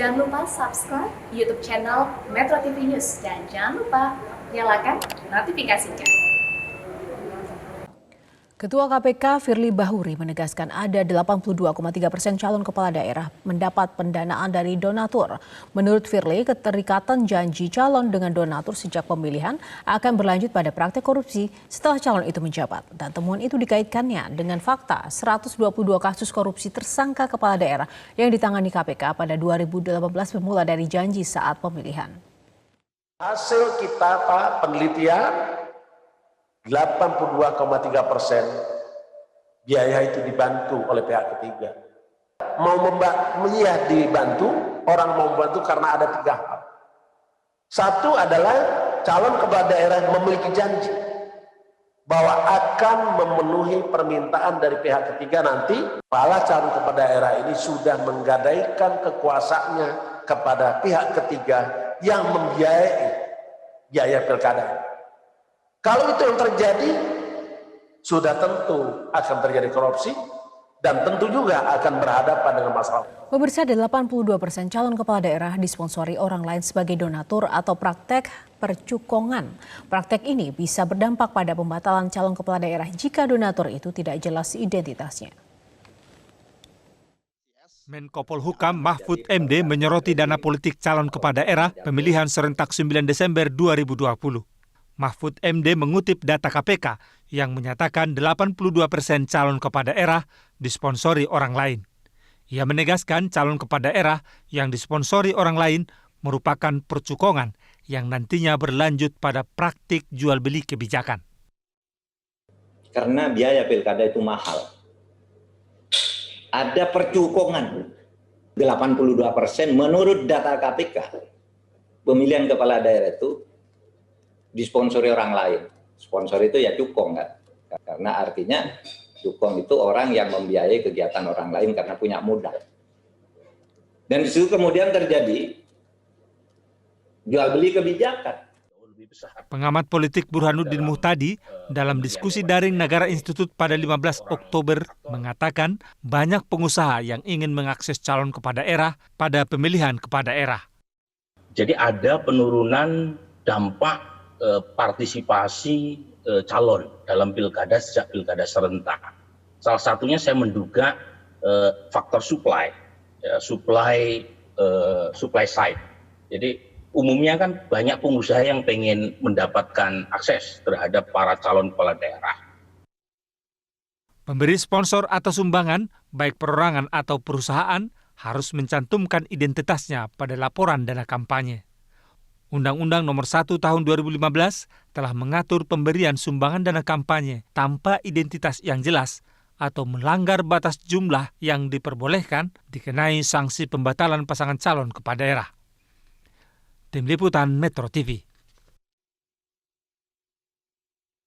Jangan lupa subscribe YouTube channel Metro TV News dan jangan lupa nyalakan notifikasinya. Ketua KPK Firly Bahuri menegaskan ada 82,3% calon kepala daerah mendapat pendanaan dari donatur. Menurut Firly, keterikatan janji calon dengan donatur sejak pemilihan akan berlanjut pada praktek korupsi setelah calon itu menjabat. Dan temuan itu dikaitkannya dengan fakta 122 kasus korupsi tersangka kepala daerah yang ditangani KPK pada 2018 bermula dari janji saat pemilihan. Hasil kita, Pak, penelitian 82,3% biaya itu dibantu oleh pihak ketiga. Dibantu, orang mau membantu karena ada 3 hal. Satu adalah calon kepala daerah memiliki janji bahwa akan memenuhi permintaan dari pihak ketiga nanti. Kepala calon kepala daerah ini sudah menggadaikan kekuasaannya kepada pihak ketiga yang membiayai biaya pilkada. Kalau itu yang terjadi, sudah tentu akan terjadi korupsi dan tentu juga akan berhadapan dengan masalah. Pemirsa, 82% calon kepala daerah disponsori orang lain sebagai donatur atau praktek percukongan. Praktek ini bisa berdampak pada pembatalan calon kepala daerah jika donatur itu tidak jelas identitasnya. Menko Polhukam Mahfud MD menyoroti dana politik calon kepala daerah pemilihan serentak 9 Desember 2020. Mahfud MD mengutip data KPK yang menyatakan 82% calon kepala daerah disponsori orang lain. Ia menegaskan calon kepala daerah yang disponsori orang lain merupakan percukongan yang nantinya berlanjut pada praktik jual beli kebijakan. Karena biaya pilkada itu mahal. Ada percukongan 82% menurut data KPK. Pemilihan kepala daerah itu disponsori orang lain. Sponsor itu ya cukong kan? Karena artinya cukong itu orang yang membiayai kegiatan orang lain karena punya modal. Dan di situ kemudian terjadi jual beli kebijakan. Pengamat politik Burhanuddin Muhtadi dalam diskusi daring Nagara Institute pada 15 Oktober mengatakan banyak pengusaha yang ingin mengakses calon kepala daerah pada pemilihan kepala daerah. Jadi ada penurunan dampak partisipasi calon dalam pilkada sejak pilkada serentak. Salah satunya saya menduga faktor supply side. Jadi umumnya kan banyak pengusaha yang pengen mendapatkan akses terhadap para calon kepala daerah. Pemberi sponsor atau sumbangan, baik perorangan atau perusahaan, harus mencantumkan identitasnya pada laporan dana kampanye. Undang-Undang Nomor 1 Tahun 2015 telah mengatur pemberian sumbangan dana kampanye tanpa identitas yang jelas atau melanggar batas jumlah yang diperbolehkan dikenai sanksi pembatalan pasangan calon kepala daerah. Tim Liputan Metro TV.